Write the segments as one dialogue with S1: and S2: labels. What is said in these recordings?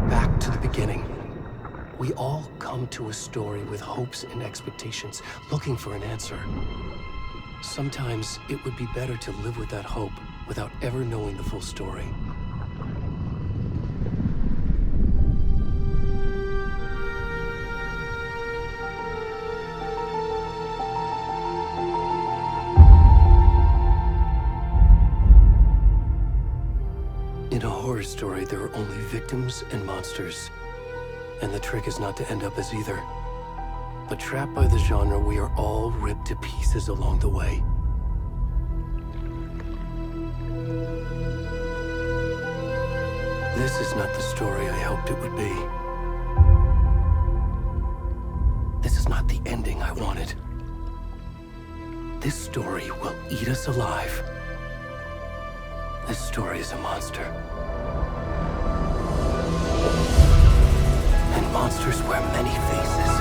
S1: Back to the beginning. We all come to a story with hopes and expectations, looking for an answer. Sometimes it would be better to live with that hope without ever knowing the full story. In a horror story, there are only victims and monsters. And the trick is not to end up as either. But trapped by the genre, we are all ripped to pieces along the way. This is not the story I hoped it would be. This is not the ending I wanted. This story will eat us alive. This story is a monster. And monsters wear many faces.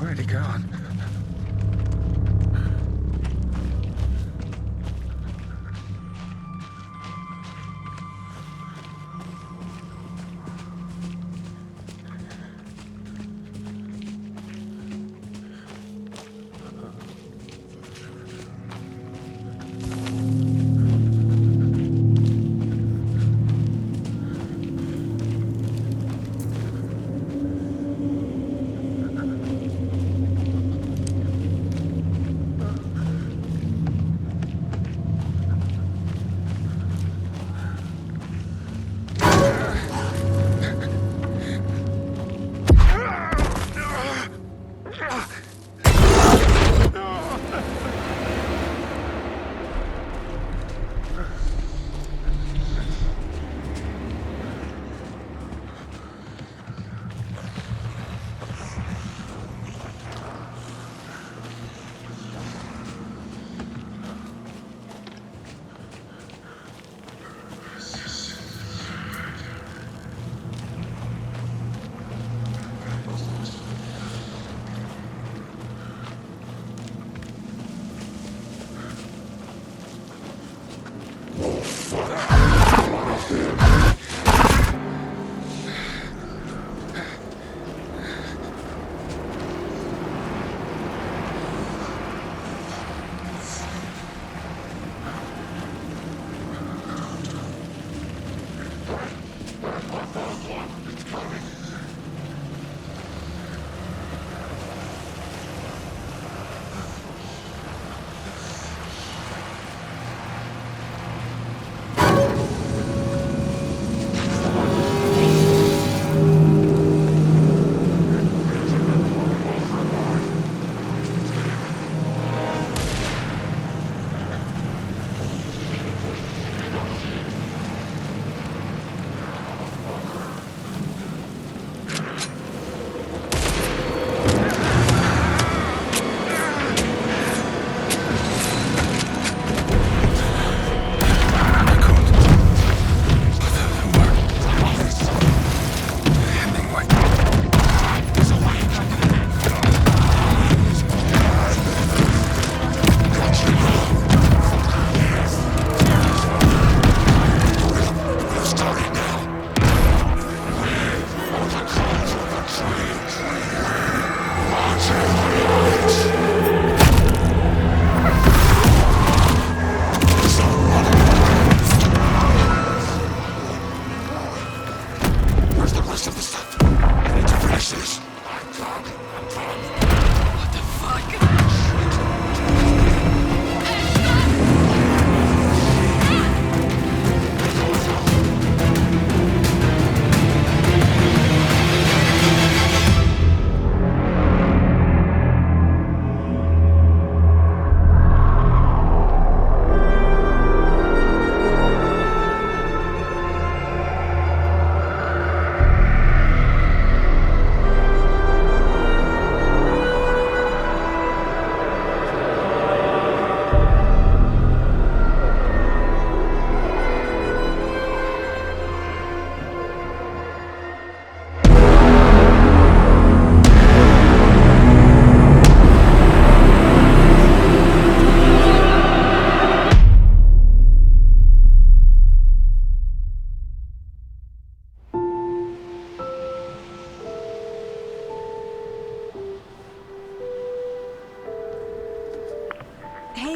S2: Already gone.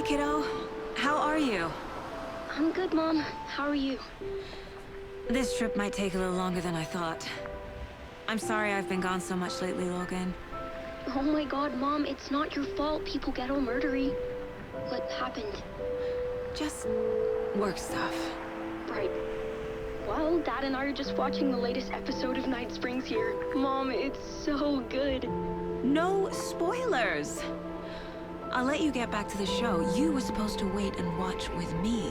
S3: kiddo. How are you?
S4: I'm good, Mom. How are you?
S3: This trip might take a little longer than I thought. I'm sorry I've been gone so much lately, Logan.
S4: Oh my god, Mom, it's not your fault people get all murdery. What happened?
S3: Just work stuff.
S4: Right. Well, Dad and I are just watching the latest episode of Night Springs here. Mom, it's so good.
S3: No spoilers! I'll let you get back to the show. You were supposed to wait and watch with me.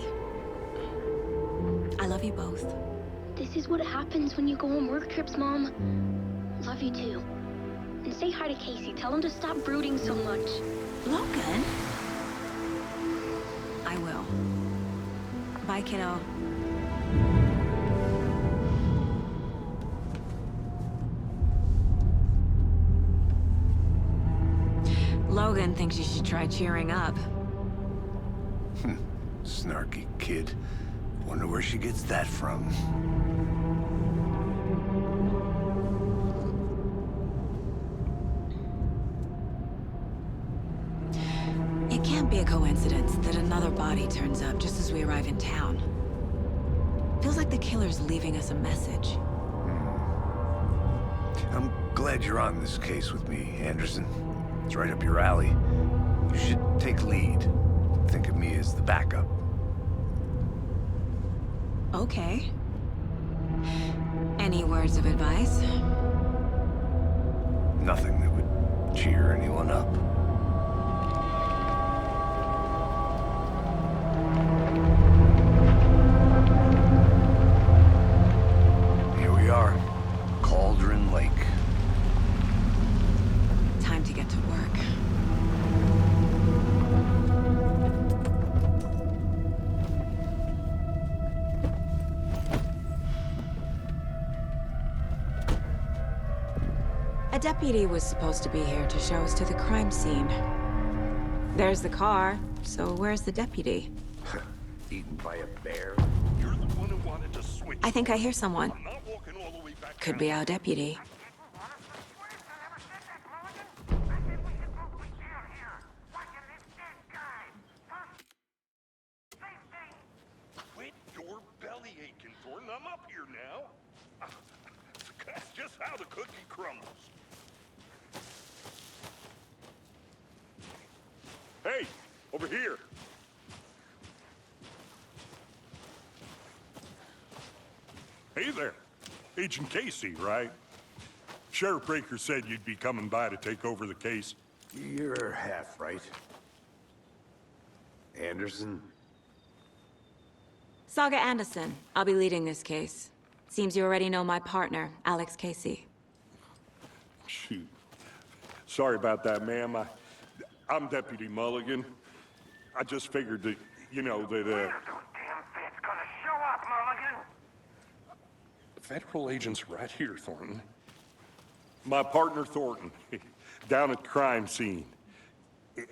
S3: I love you both.
S4: This is what happens when you go on work trips, Mom. Love you too. And say hi to Casey. Tell him to stop brooding so much.
S3: Logan? I will. Bye, kiddo. Logan thinks you should try cheering up.
S5: Snarky kid. Wonder where she gets that from.
S3: It can't be a coincidence that another body turns up just as we arrive in town. Feels like the killer's leaving us a message.
S5: I'm glad you're on this case with me, Anderson. It's right up your alley. You should take lead. Think of me as the backup.
S3: Okay. Any words of advice?
S5: Nothing that would cheer anyone up. Here we are. Cauldron Lake.
S3: Time to get to work. A deputy was supposed to be here to show us to the crime scene. There's the car, so where's the deputy?
S5: Eaten by a bear.
S6: You're the one who wanted to switch.
S3: I think I hear someone.
S6: I'm not walking all the way back
S3: Could
S6: down.
S3: be our deputy.
S6: Quit your belly aching, Thornton. I'm up here now. That's just how the cookie crumbles. Hey, over here. Hey there. Agent Casey, right? Sheriff Breaker said you'd be coming by to take over the case.
S5: You're half right. Anderson?
S3: Saga Anderson. I'll be leading this case. Seems you already know my partner, Alex Casey.
S6: Shoot. Sorry about that, ma'am. I'm Deputy Mulligan. I just figured that, you know, that,
S7: Where's those damn feds gonna show up, Mulligan?
S6: Federal agent's right here, Thornton. My partner, Thornton, down at the crime scene.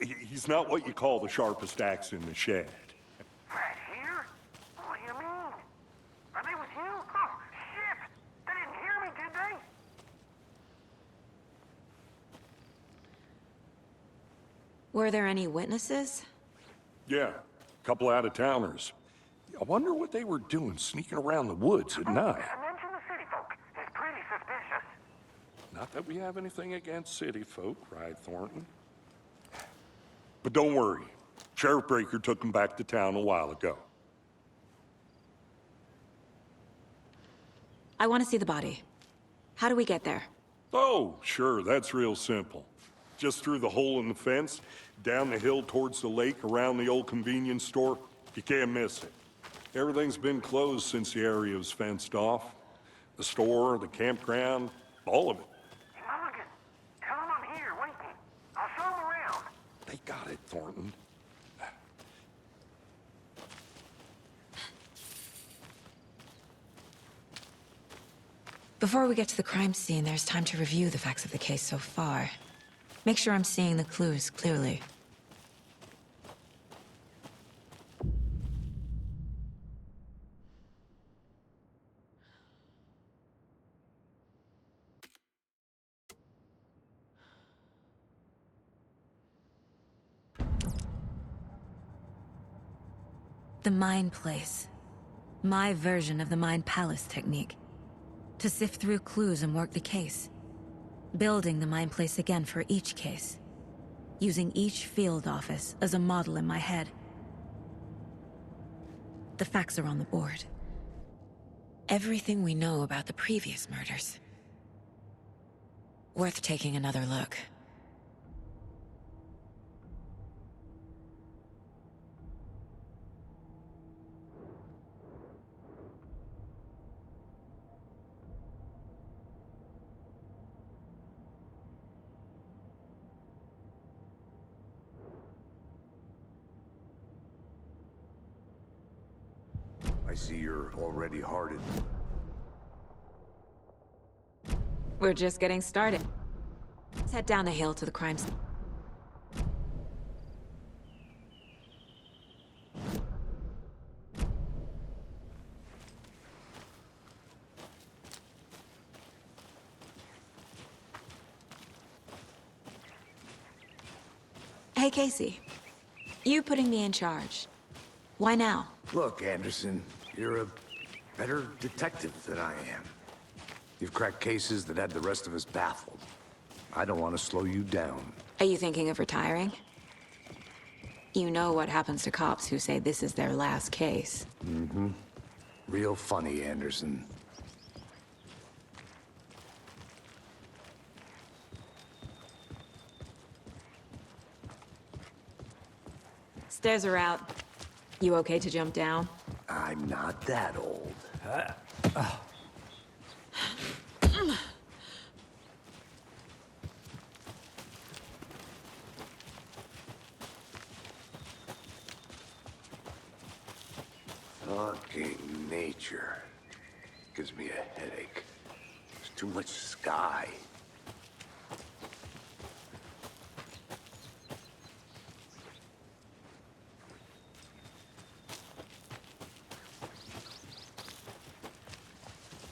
S6: He's not what you call the sharpest axe in the shed.
S7: Right here? What do you mean? Are they with you? Oh, shit! They didn't hear me, did they?
S3: Were there any witnesses?
S6: Yeah, a couple out-of-towners. I wonder what they were doing sneaking around the woods at night.
S7: Mention the city folk. It's pretty suspicious.
S6: Not that we have anything against city folk, right, Thornton? But don't worry. Sheriff Breaker took them back to town a while ago.
S3: I want to see the body. How do we get there?
S6: Oh, sure, that's real simple. Just through the hole in the fence, down the hill towards the lake, around the old convenience store. You can't miss it. Everything's been closed since the area was fenced off. The store, the campground, all of it.
S7: Mulligan, tell them I'm here, waiting. I'll show them around.
S6: They got it, Thornton.
S3: Before we get to the crime scene, there's time to review the facts of the case so far. Make sure I'm seeing the clues clearly. The Mind Place. My version of the Mind Palace technique. To sift through clues and work the case. Building the Mind Place again for each case. Using each field office as a model in my head. The facts are on the board. Everything we know about the previous murders. Worth taking another look.
S5: I see you're already hearted.
S3: We're just getting started. Let's head down the hill to the crime scene. Hey, Casey. You putting me in charge. Why now?
S5: Look, Anderson, you're a better detective than I am. You've cracked cases that had the rest of us baffled. I don't want to slow you down.
S3: Are you thinking of retiring? You know what happens to cops who say this is their last case.
S5: Mm-hmm. Real funny, Anderson.
S3: Stairs are out. You okay to jump down?
S5: I'm not that old. Fucking nature. Gives me a headache. There's too much sky.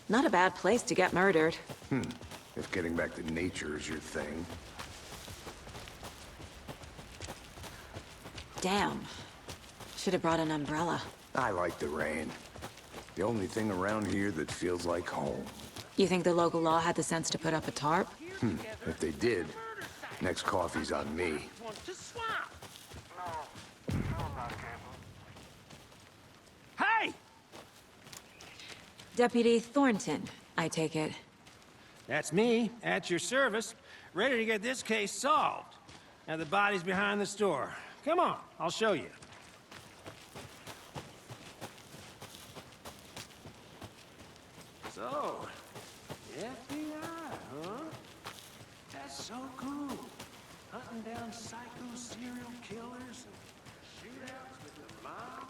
S3: Not a bad place to get murdered.
S5: If getting back to nature is your thing.
S3: Damn. Should have brought an umbrella.
S5: I like the rain. The only thing around here that feels like home.
S3: You think the local law had the sense to put up a tarp?
S5: If they did, next coffee's on me.
S8: Hey!
S3: Deputy Thornton, I take it.
S8: That's me, at your service, ready to get this case solved. Now the body's behind the store. Come on, I'll show you. So, FBI, huh? That's so cool. Hunting down psycho serial killers and shootouts with the mob.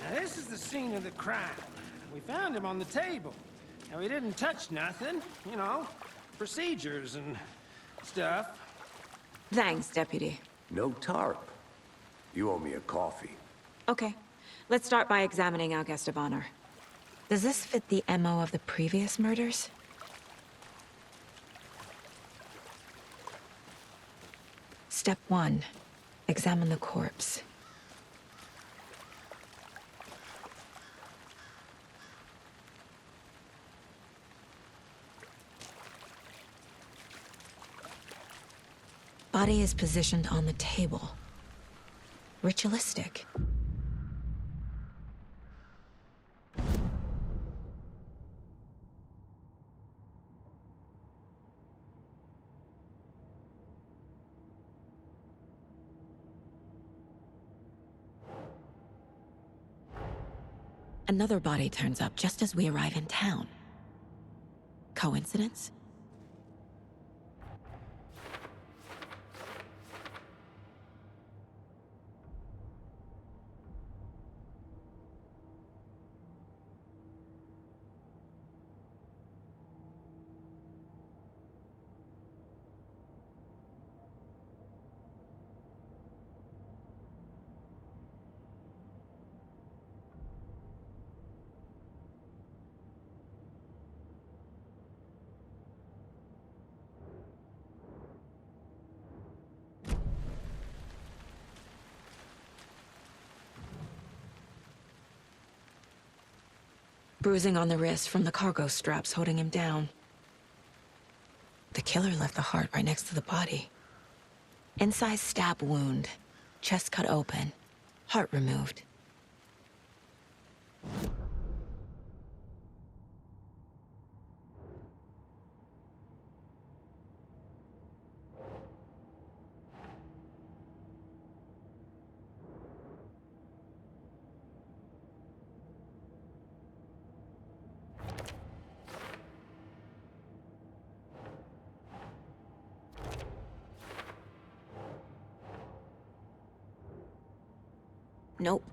S8: Now, this is the scene of the crime. We found him on the table. And we didn't touch nothing, you know, procedures and stuff.
S3: Thanks, Deputy.
S5: No tarp. You owe me a coffee.
S3: Okay. Let's start by examining our guest of honor. Does this fit the MO of the previous murders? Step 1. Examine the corpse. Body is positioned on the table. Ritualistic. Another body turns up just as we arrive in town. Coincidence? bruising on the wrist from the cargo straps holding him down. The killer left the heart right next to the body. Incised stab wound, chest cut open, heart removed. Nope.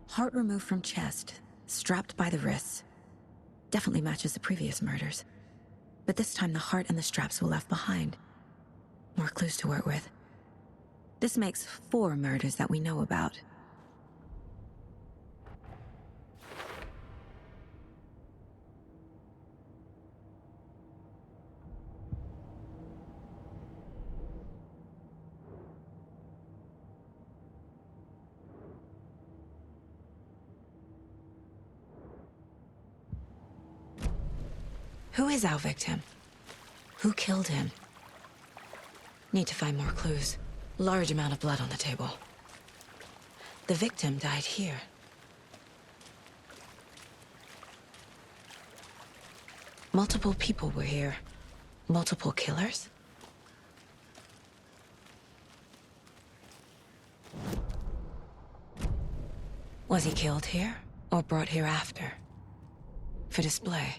S3: Heart removed from chest, strapped by the wrists. Definitely matches the previous murders. But this time the heart and the straps were left behind. More clues to work with. This makes 4 murders that we know about. Who is our victim? Who killed him? Need to find more clues. Large amount of blood on the table. The victim died here. Multiple people were here. Multiple killers? Was he killed here, or brought here after? For display?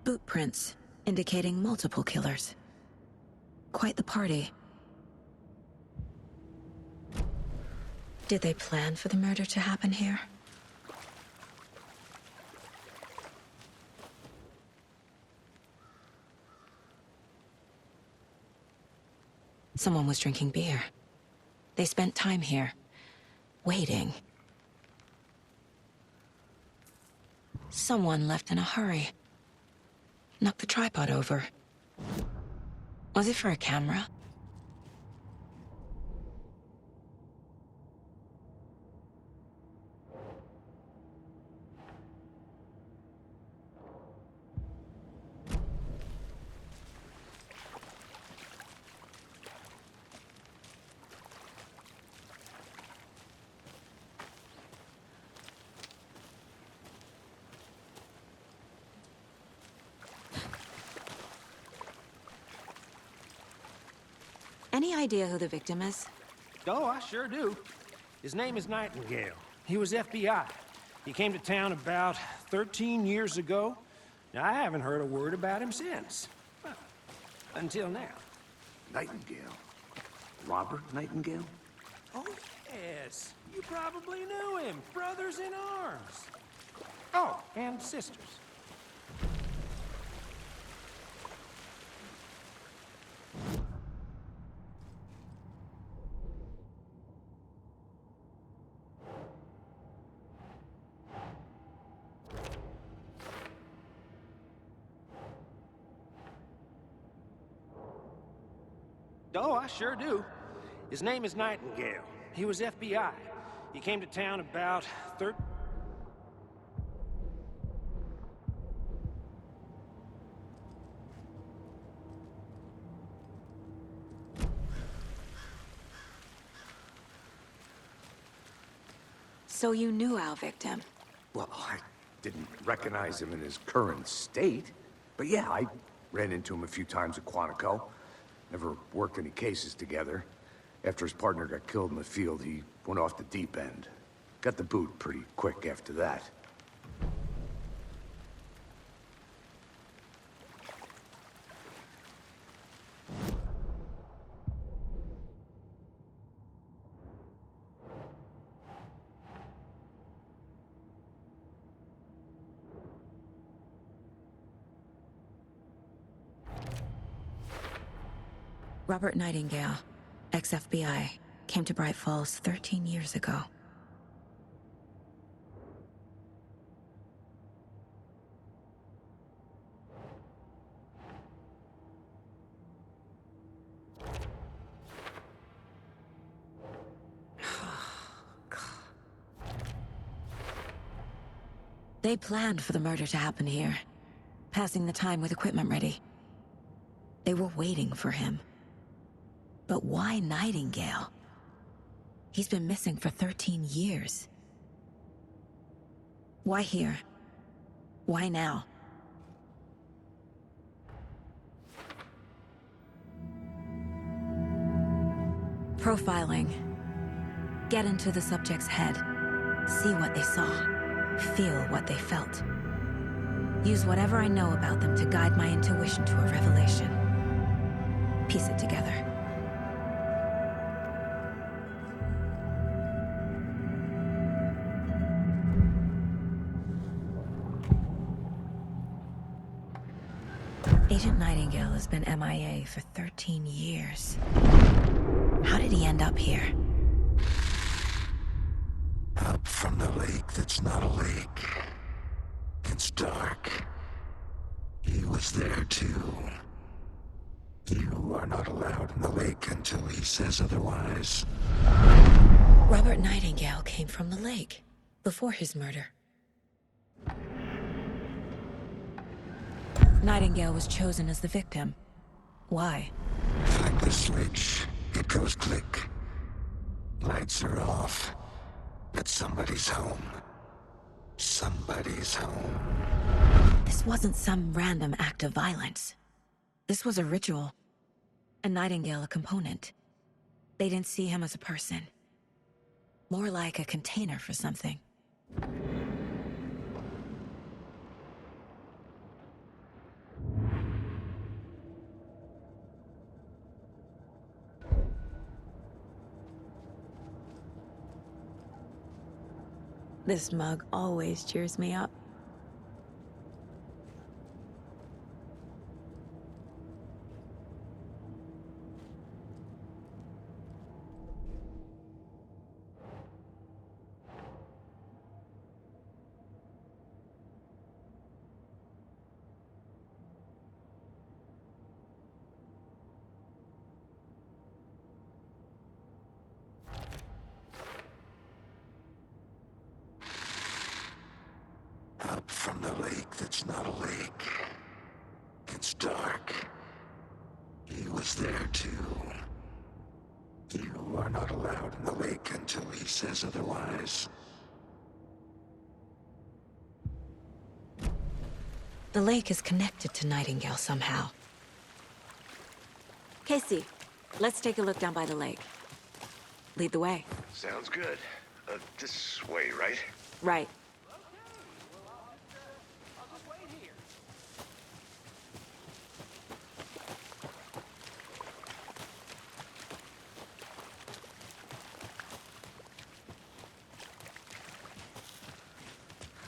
S3: Boot prints, indicating multiple killers. Quite the party. Did they plan for the murder to happen here? Someone was drinking beer. They spent time here, waiting. Someone left in a hurry. Knocked the tripod over. Was it for a camera? Any idea who the victim is?
S8: Oh, I sure do. His name is Nightingale. He was FBI. He came to town about 13 years ago. Now, I haven't heard a word about him since. Well, until now.
S5: Nightingale? Robert Nightingale?
S8: Oh, yes. You probably knew him. Brothers in arms. Oh, and sisters. Oh, I sure do. His name is Nightingale. He was FBI. He came to town about
S3: So you knew our victim?
S5: Well, I didn't recognize him in his current state. But yeah, I ran into him a few times at Quantico. Never worked any cases together. After his partner got killed in the field, he went off the deep end. Got the boot pretty quick after that.
S3: Robert Nightingale, ex-FBI, came to Bright Falls 13 years ago. They planned for the murder to happen here, passing the time with equipment ready. They were waiting for him. But why Nightingale? He's been missing for 13 years. Why here? Why now? Profiling. Get into the subject's head. See what they saw. Feel what they felt. Use whatever I know about them to guide my intuition to a revelation. Piece it together. Agent Nightingale has been MIA for 13 years. How did he end up here?
S9: Up from the lake that's not a lake. It's dark. He was there too. You are not allowed in the lake until he says otherwise.
S3: Robert Nightingale came from the lake, before his murder. Nightingale was chosen as the victim. Why?
S9: Flick the switch, it goes click. Lights are off, but somebody's home. Somebody's home.
S3: This wasn't some random act of violence. This was a ritual. And Nightingale a component. They didn't see him as a person. More like a container for something. This mug always cheers me up.
S9: Up from the lake that's not a lake. It's dark. He was there too. You are not allowed in the lake until he says otherwise.
S3: The lake is connected to Nightingale somehow. Casey, let's take a look down by the lake. Lead the way.
S10: Sounds good. This way, right?
S3: Right.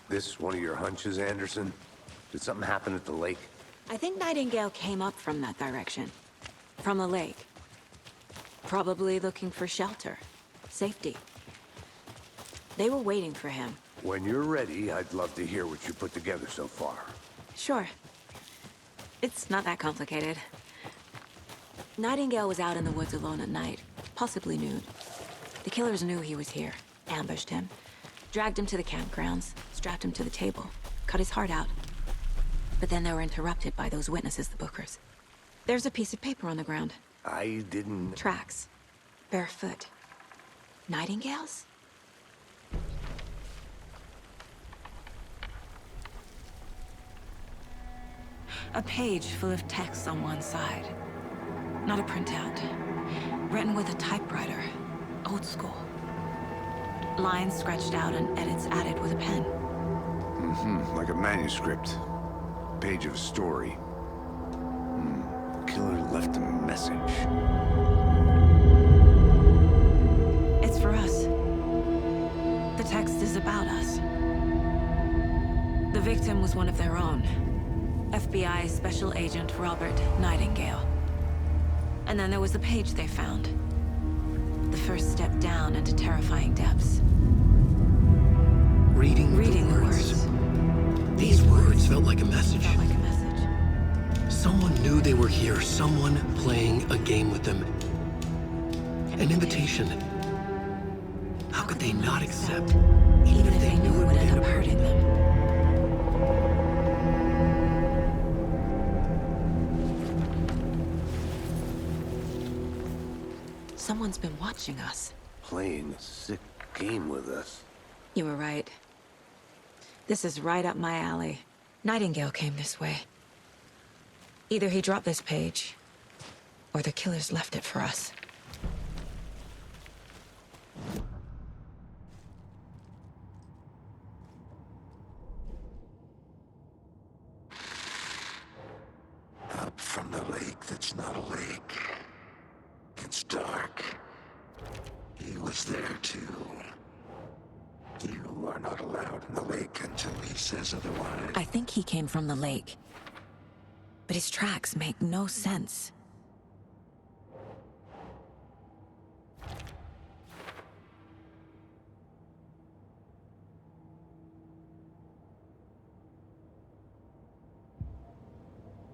S5: This one of your hunches, Anderson? Did something happen at the lake?
S3: I think Nightingale came up from that direction. From the lake. Probably looking for shelter. Safety. They were waiting for him.
S5: When you're ready, I'd love to hear what you put together so far.
S3: Sure. It's not that complicated. Nightingale was out in the woods alone at night, possibly nude. The killers knew he was here, ambushed him, dragged him to the campgrounds, strapped him to the table, cut his heart out. But then they were interrupted by those witnesses, the Bookers. There's a piece of paper on the ground.
S5: I didn't...
S3: Tracks. Barefoot. Nightingales? A page full of text on one side. Not a printout. Written with a typewriter. Old school. Lines scratched out and edits added with a pen.
S5: Mm-hmm, like a manuscript. Page of a story. Killer left a message.
S3: It's for us. The text is about us. The victim was one of their own. FBI Special Agent Robert Nightingale. And then there was the page they found. The first step down into terrifying depths.
S1: Reading the words. These words felt like a message.
S3: Felt like a message.
S1: Someone knew they were here, someone playing a game with them. An invitation. How could they not accept,
S3: Even if they knew it would end up hurting them. Someone's been watching us.
S5: Playing a sick game with us.
S3: You were right. This is right up my alley. Nightingale came this way. Either he dropped this page, or the killers left it for us.
S9: Up from the lake that's not a lake. It's dark. He was there too. You are not allowed in the lake until he says otherwise.
S3: I think he came from the lake. But his tracks make no sense.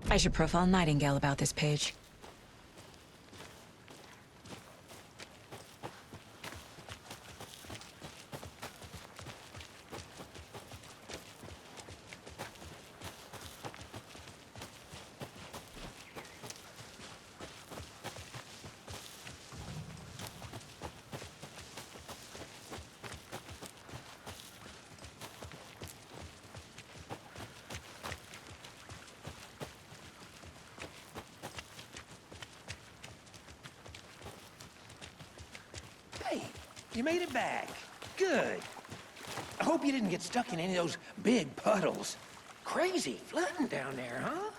S3: I should profile Nightingale about this page.
S8: Hey, you made it back. Good. I hope you didn't get stuck in any of those big puddles. Crazy flooding down there, huh?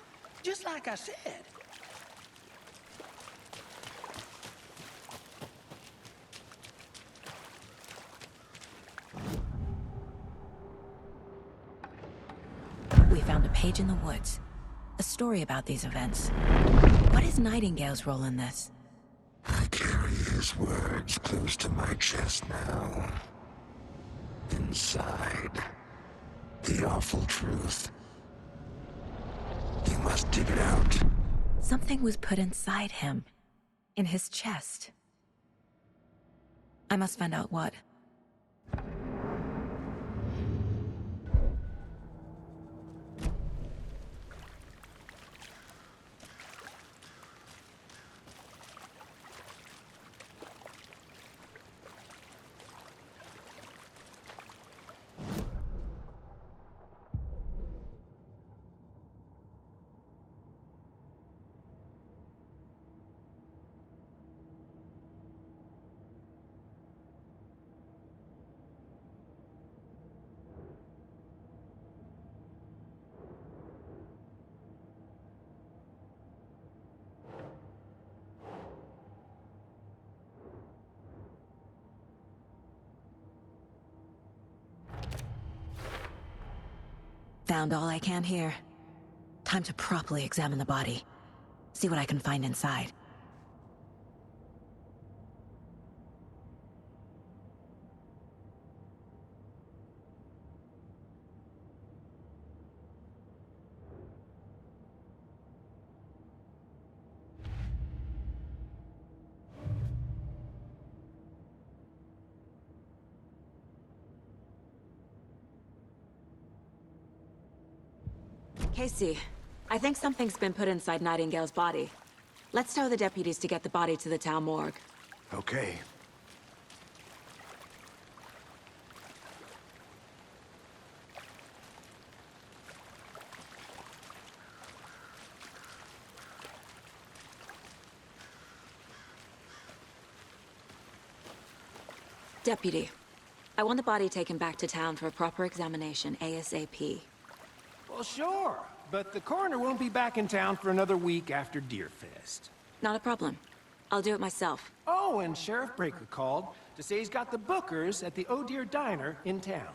S8: Just like I said.
S3: We found a page in the woods. A story about these events. What is Nightingale's role in this?
S9: I carry his words close to my chest now. Inside, the awful truth. You must dig it out.
S3: Something was put inside him. In his chest. I must find out what. Found all I can here. Time to properly examine the body. See what I can find inside. Casey, I think something's been put inside Nightingale's body. Let's tell the deputies to get the body to the town morgue.
S5: Okay.
S3: Deputy, I want the body taken back to town for a proper examination ASAP.
S8: Well, sure. But the coroner won't be back in town for another week after Deerfest.
S3: Not a problem. I'll do it myself.
S8: Oh, and Sheriff Breaker called to say he's got the Bookers at the Oh Deer Diner in town.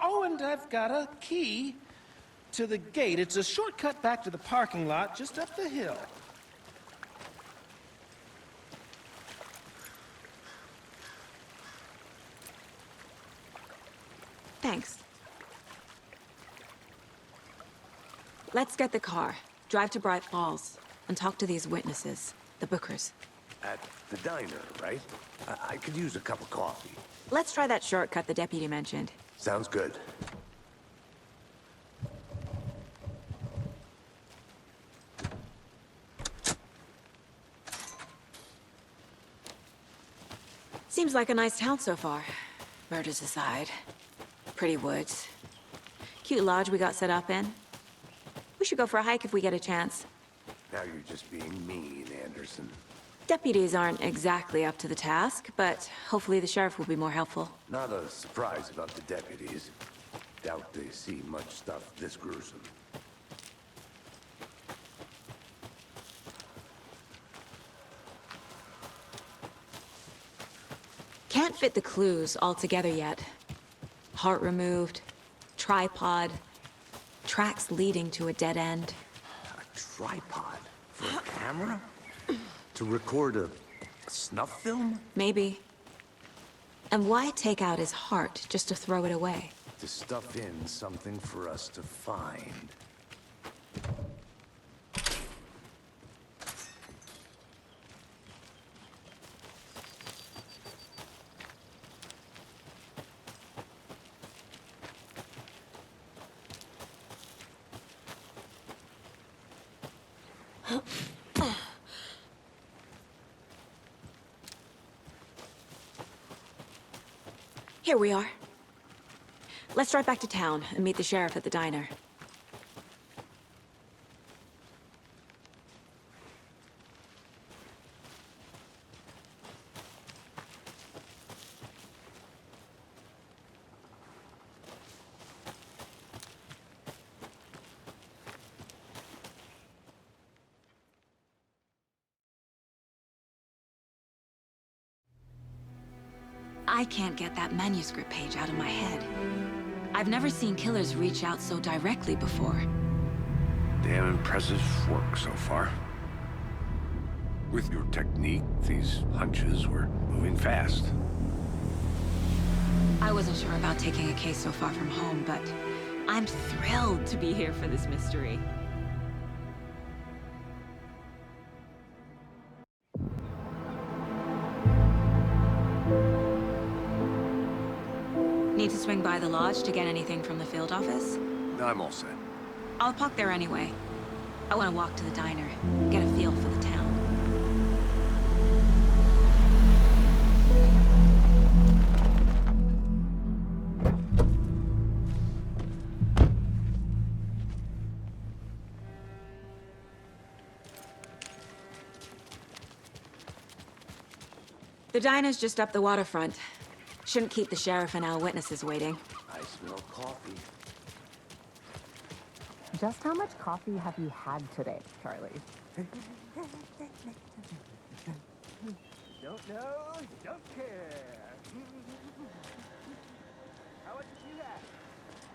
S8: Oh, and I've got a key to the gate. It's a shortcut back to the parking lot just up the hill.
S3: Thanks. Let's get the car, drive to Bright Falls, and talk to these witnesses, the Bookers.
S5: At the diner, right? I could use a cup of coffee.
S3: Let's try that shortcut the deputy mentioned.
S5: Sounds good.
S3: Seems like a nice town so far. Murders aside. Pretty woods. Cute lodge we got set up in. We should go for a hike if we get a chance.
S5: Now you're just being mean, Anderson.
S3: Deputies aren't exactly up to the task, but hopefully the sheriff will be more helpful.
S5: Not a surprise about the deputies. Doubt they see much stuff this gruesome.
S3: Can't fit the clues all together yet. Heart removed, tripod, tracks leading to a dead end.
S5: A tripod? For a camera? To record a snuff film?
S3: Maybe. And why take out his heart just to throw it away?
S5: To stuff in something for us to find.
S3: Here we are. Let's drive back to town and meet the sheriff at the diner. I can't get that manuscript page out of my head. I've never seen killers reach out so directly before.
S5: Damn impressive work so far. With your technique, these hunches were moving fast.
S3: I wasn't sure about taking a case so far from home, but I'm thrilled to be here for this mystery. Need to swing by the lodge to get anything from the field office?
S5: I'm all set.
S3: I'll park there anyway. I want to walk to the diner, get a feel for the town. The diner's just up the waterfront. Shouldn't keep the sheriff and our witnesses waiting.
S5: I smell coffee.
S11: Just how much coffee have you had today, Charlie?
S7: Don't know, don't care. How much did you have?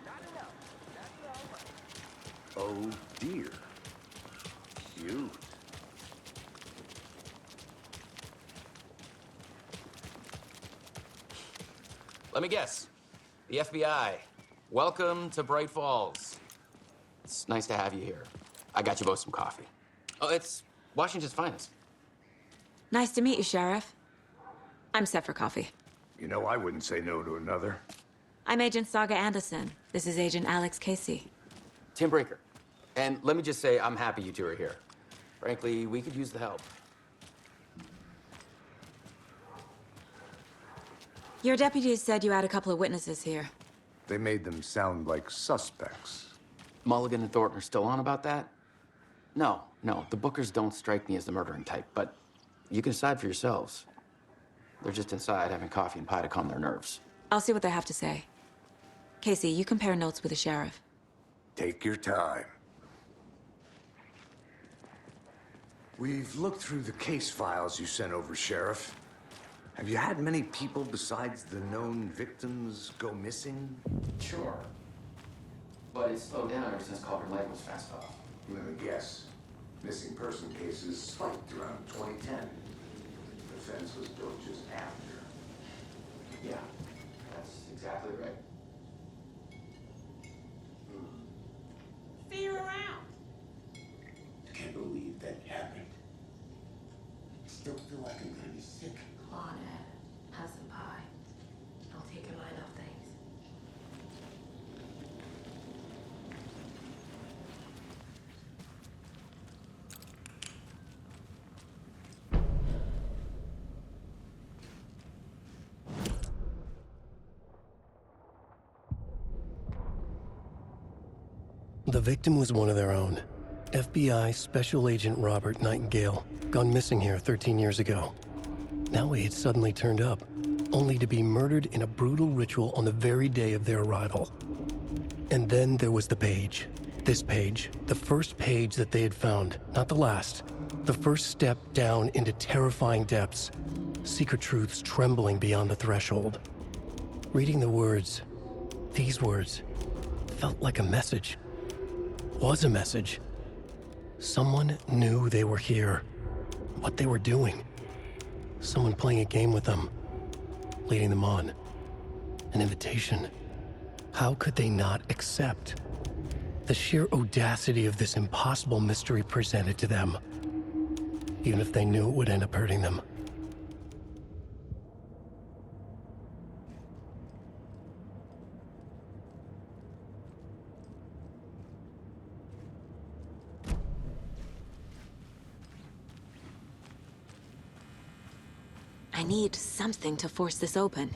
S7: Not enough. That's all right.
S5: Oh dear. Cute.
S12: Let me guess. The FBI. Welcome to Bright Falls. It's nice to have you here. I got you both some coffee. Oh, it's Washington's finest.
S3: Nice to meet you, Sheriff. I'm set for coffee.
S5: You know, I wouldn't say no to another.
S3: I'm Agent Saga Anderson. This is Agent Alex Casey.
S12: Tim Breaker. And let me just say, I'm happy you two are here. Frankly, we could use the help.
S3: Your deputies said you had a couple of witnesses here.
S5: They made them sound like suspects.
S12: Mulligan and Thornton are still on about that? No, the Bookers don't strike me as the murdering type, but you can decide for yourselves. They're just inside having coffee and pie to calm their nerves.
S3: I'll see what they have to say. Casey, you compare notes with the sheriff.
S5: Take your time. We've looked through the case files you sent over, Sheriff. Have you had many people besides the known victims go missing?
S12: Sure. But it's slowed down ever since Culver Lake was fenced off.
S5: Let me guess. Missing person cases spiked around 2010. The fence was built just after.
S12: Yeah, that's exactly right.
S13: See you around.
S9: Can't believe that happened. I still feel like I'm gonna be sick.
S13: Come on, Ed. Have some pie. I'll take your mind off things.
S1: The victim was one of their own. FBI Special Agent Robert Nightingale, gone missing here 13 years ago. Now he had suddenly turned up, only to be murdered in a brutal ritual on the very day of their arrival. And then there was the page. This page, the first page that they had found, not the last. The first step down into terrifying depths. Secret truths trembling beyond the threshold. Reading the words, these words, felt like a message. Was a message. Someone knew they were here, what they were doing. Someone playing a game with them, leading them on. An invitation. How could they not accept? The sheer audacity of this impossible mystery presented to them, even if they knew it would end up hurting them.
S3: I need something to force this open.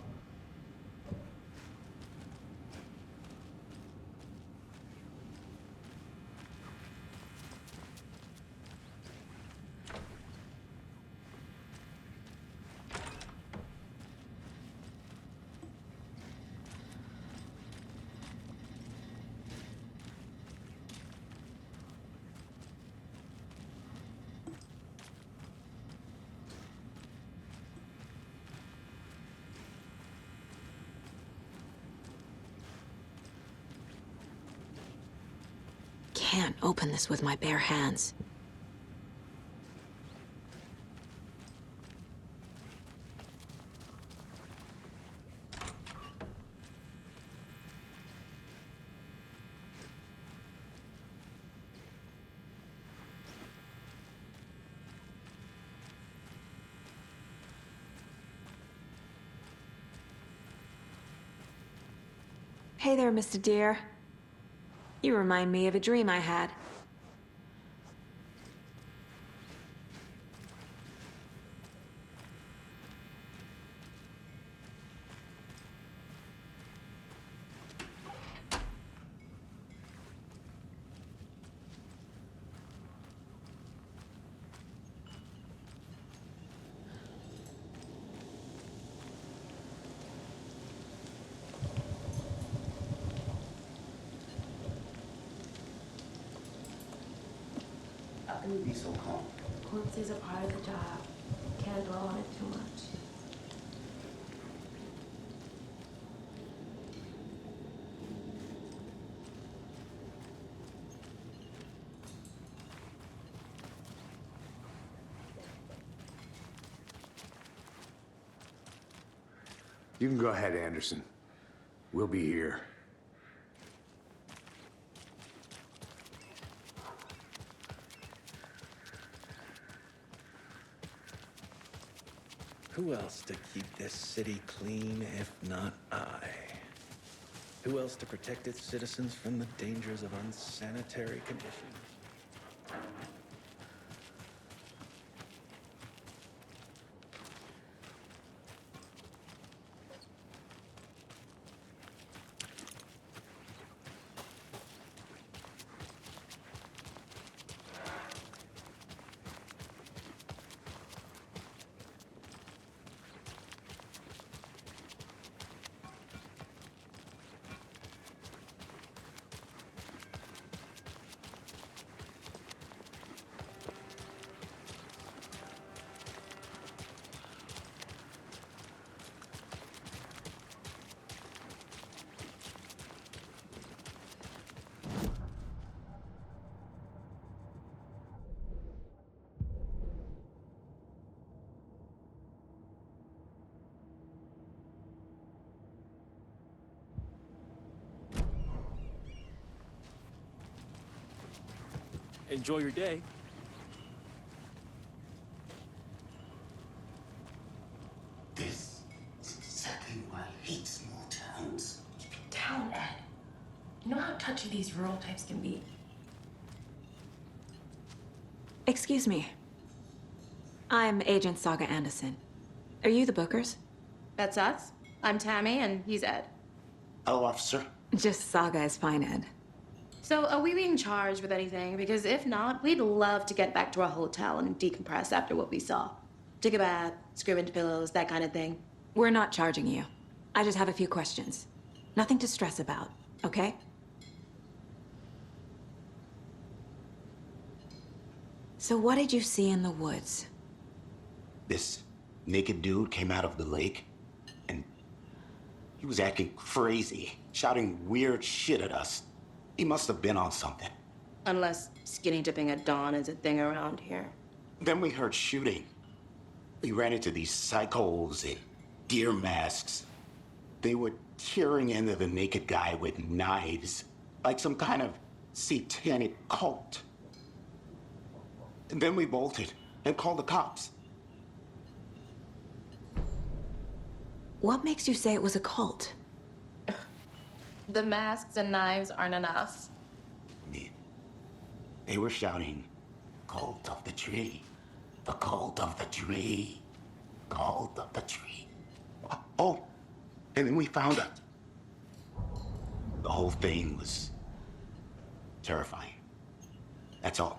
S3: Can't open this with my bare hands. Hey there, Mr. Deer. You remind me of a dream I had.
S9: How can you be so calm?
S13: Quincy's a part of the job. Can't dwell on it too much.
S5: You can go ahead, Anderson. We'll be here.
S2: Who else to keep this city clean if not I? Who else to protect its citizens from the dangers of unsanitary conditions?
S14: Enjoy your day.
S9: This is exactly why I hate small towns.
S13: Down, Ed. You know how touchy these rural types can be.
S3: Excuse me. I'm Agent Saga Anderson. Are you the Bookers?
S15: That's us. I'm Tammy, and he's Ed.
S9: Hello, officer.
S3: Just Saga is fine, Ed.
S15: So, are we being charged with anything? Because if not, we'd love to get back to our hotel and decompress after what we saw. Take a bath, scream into pillows, that kind of thing.
S3: We're not charging you. I just have a few questions. Nothing to stress about, okay? So what did you see in the woods?
S9: This naked dude came out of the lake, and he was acting crazy, shouting weird shit at us. He must have been on something.
S15: Unless skinny dipping at dawn is a thing around here.
S9: Then we heard shooting. We ran into these psychos in deer masks. They were tearing into the naked guy with knives, like some kind of satanic cult. And then we bolted and called the cops.
S3: What makes you say it was a cult?
S15: The masks and knives aren't enough.
S9: They were shouting, "Cult of the tree, the cult of the tree, cult of the tree." Oh, and then we found out. The whole thing was terrifying. That's all.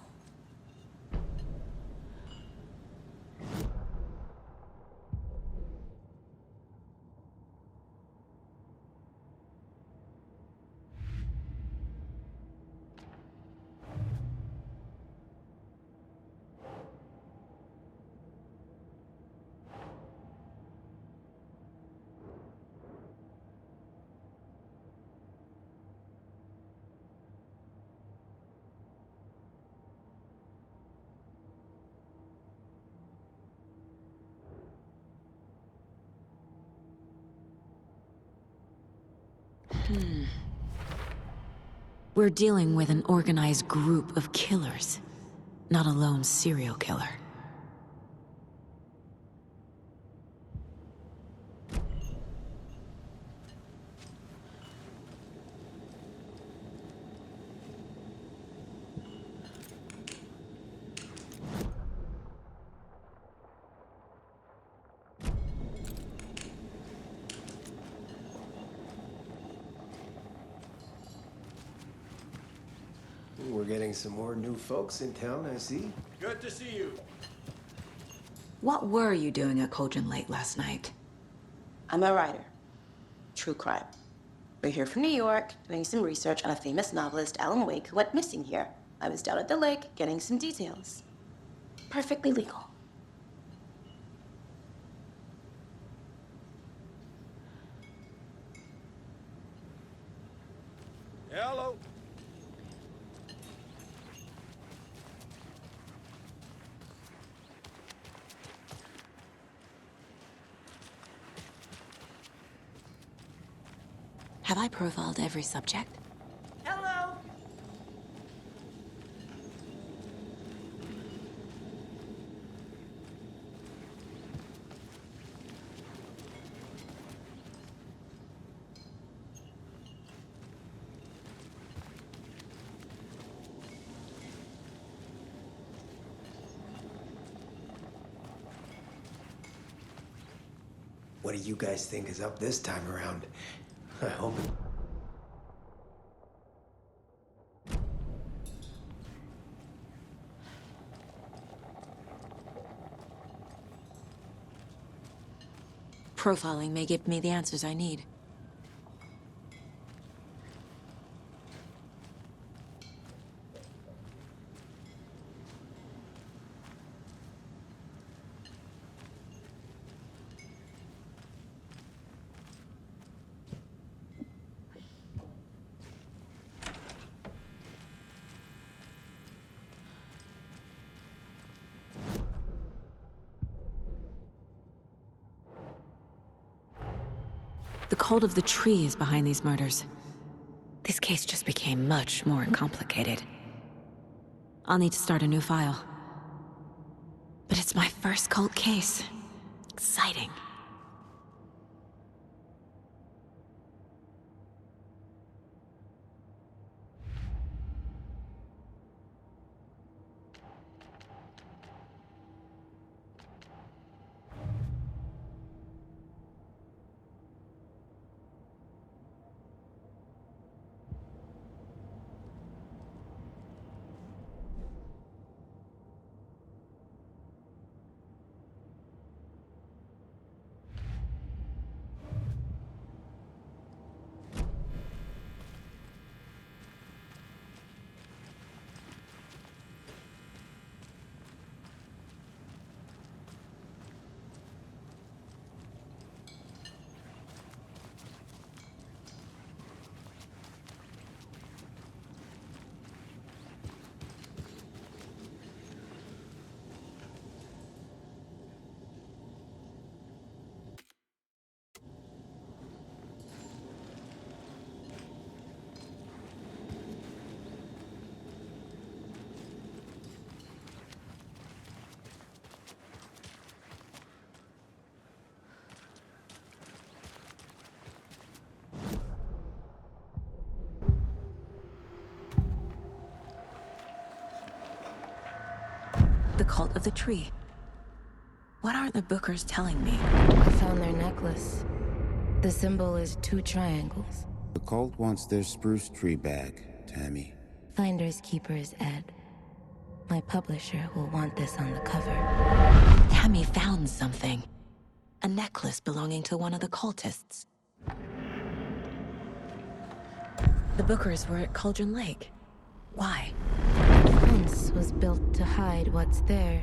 S3: We're dealing with an organized group of killers, not a lone serial killer.
S16: We're getting some more new folks in town, I see.
S8: Good to see you.
S3: What were you doing at Cauldron Lake last night?
S15: I'm a writer. True crime. We're here from New York, doing some research on a famous novelist, Alan Wake, who went missing here. I was down at the lake, getting some details. Perfectly legal.
S8: Hello.
S3: Have I profiled every subject?
S15: Hello.
S16: What do you guys think is up this time around? I hope it...
S3: Profiling may give me the answers I need. The cult of the tree is behind these murders. This case just became much more complicated. I'll need to start a new file. But it's my first cult case. Exciting. The cult of the tree. What aren't the Bookers telling me?
S13: I found their necklace. The symbol is 2 triangles.
S14: The cult wants their spruce tree back, Tammy.
S13: Finders keepers, Ed. My publisher will want this on the cover.
S3: Tammy found something. A necklace belonging to one of the cultists. The Bookers were at Cauldron Lake. Why?
S13: The fence was built to hide what's there.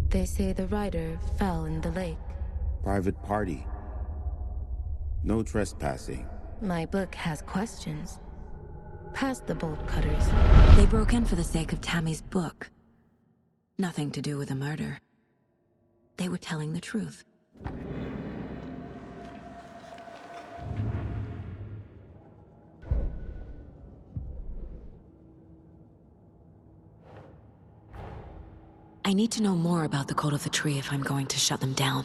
S13: They say the rider fell in the lake.
S14: Private party. No trespassing.
S13: My book has questions. Past the bolt cutters.
S3: They broke in for the sake of Tammy's book. Nothing to do with a murder. They were telling the truth. I need to know more about the Cult of the Tree if I'm going to shut them down.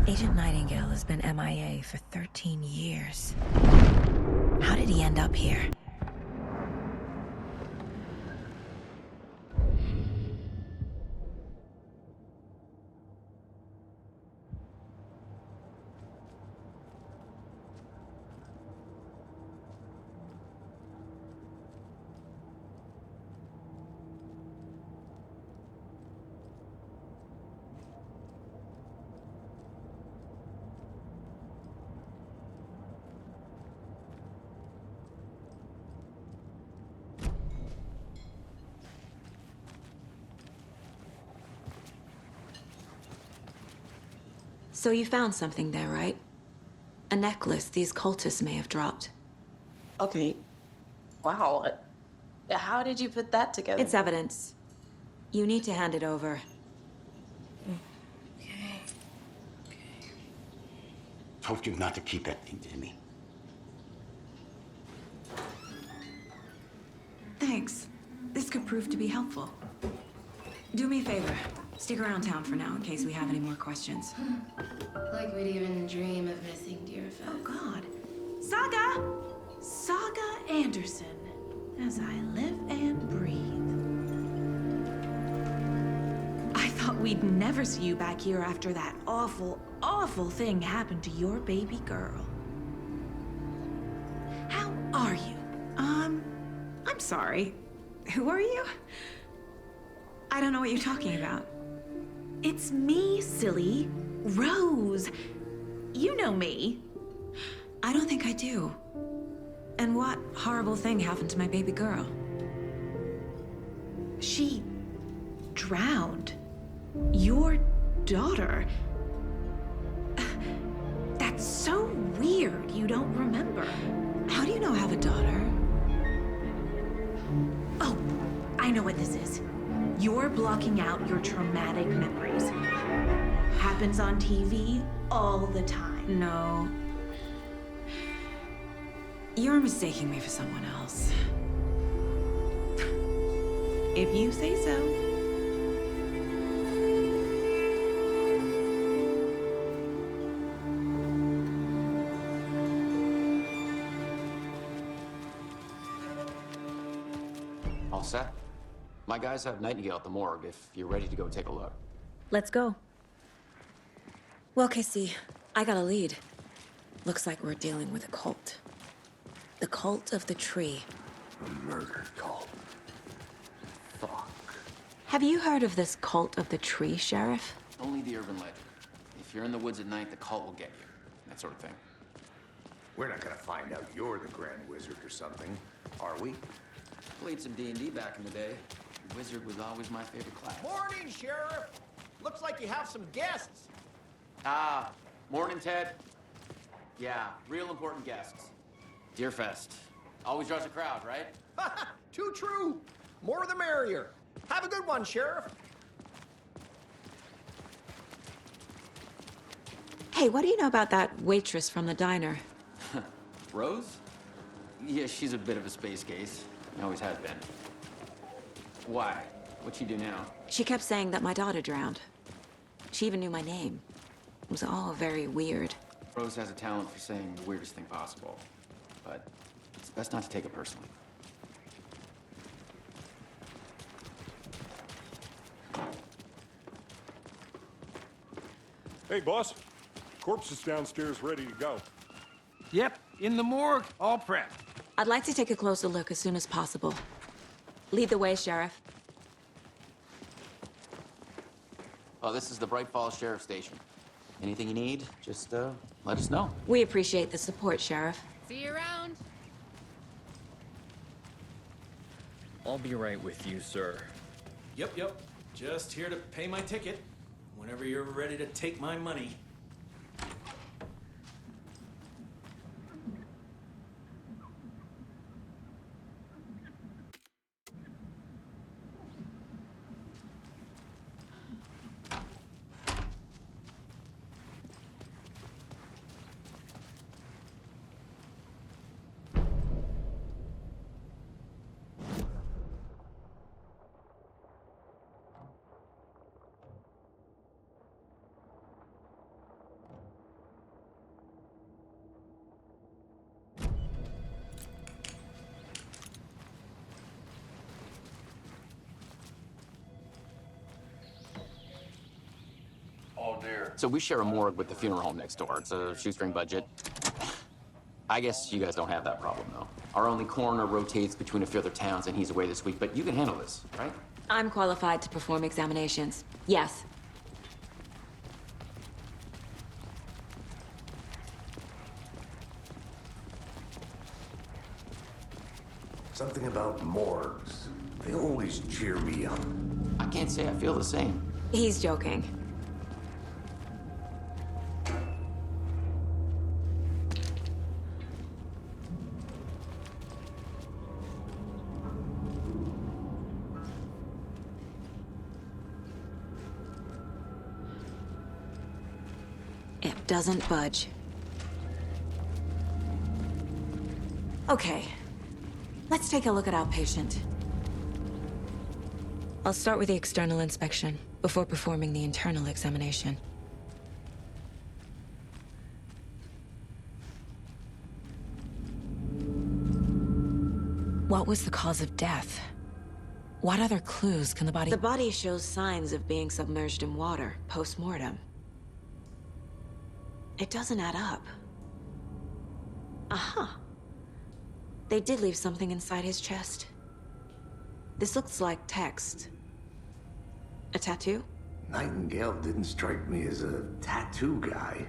S3: Agent Nightingale has been MIA for 13 years. How did he end up here? So you found something there, right? A necklace these cultists may have dropped.
S15: Okay. Wow. How did you put that together?
S3: It's evidence. You need to hand it over.
S17: Told you not to keep that thing, Jimmy.
S3: Thanks. This could prove to be helpful. Do me a favor. Stick around town for now in case we have any more questions.
S18: Like we'd even dream of missing Deerfest.
S19: Oh, God. Saga! Saga Anderson. As I live and breathe. I thought we'd never see you back here after that awful, awful thing happened to your baby girl. How are you? I'm sorry. Who are you? I don't know what you're talking about. It's me, silly. Rose. You know me.
S3: I don't think I do. And what horrible thing happened to my baby girl?
S19: She drowned. Your daughter. That's so weird you don't remember.
S3: How do you know I have a daughter?
S19: Oh, I know what this is. You're blocking out your traumatic memories. Happens on TV all the time.
S3: No. You're mistaking me for someone else.
S19: If you say so.
S12: All set? My guys have Nightingale at the morgue if you're ready to go take a look.
S3: Let's go. Well, Casey, I got a lead. Looks like we're dealing with a cult. The cult of the tree.
S5: A murder cult. Fuck.
S3: Have you heard of this cult of the tree, Sheriff?
S12: Only the urban legend. If you're in the woods at night, the cult will get you. That sort of thing.
S5: We're not gonna find out you're the Grand Wizard or something, are we?
S12: Played some D&D back in the day. Wizard was always my favorite class.
S8: Morning, Sheriff! Looks like you have some guests.
S12: Ah, morning, Ted. Yeah, real important guests. Deerfest. Always draws a crowd, right?
S8: Too true. More the merrier. Have a good one, Sheriff.
S3: Hey, what do you know about that waitress from the diner?
S12: Rose? Yeah, she's a bit of a space case. Always has been. Why? What'd she do now?
S3: She kept saying that my daughter drowned. She even knew my name. It was all very weird.
S12: Rose has a talent for saying the weirdest thing possible. But it's best not to take it personally.
S6: Hey, boss. Corpse is downstairs ready to go.
S8: Yep, in the morgue, all prepped.
S3: I'd like to take a closer look as soon as possible. Lead the way, Sheriff.
S12: Oh, this is the Bright Falls Sheriff Station. Anything you need, just let us know.
S3: We appreciate the support, Sheriff.
S18: See you around.
S2: I'll be right with you, sir.
S20: Yep. Just here to pay my ticket. Whenever you're ready to take my money.
S12: So we share a morgue with the funeral home next door. It's a shoestring budget. I guess you guys don't have that problem, though. Our only coroner rotates between a few other towns, and he's away this week, but you can handle this, right?
S3: I'm qualified to perform examinations. Yes.
S5: Something about morgues. They always cheer me up.
S12: I can't say I feel the same.
S3: He's joking. It doesn't budge. Okay. Let's take a look at outpatient. I'll start with the external inspection before performing the internal examination. What was the cause of death? What other clues can the body... The body shows signs of being submerged in water, post-mortem. It doesn't add up. Aha. They did leave something inside his chest. This looks like text. A tattoo?
S5: Nightingale didn't strike me as a tattoo guy.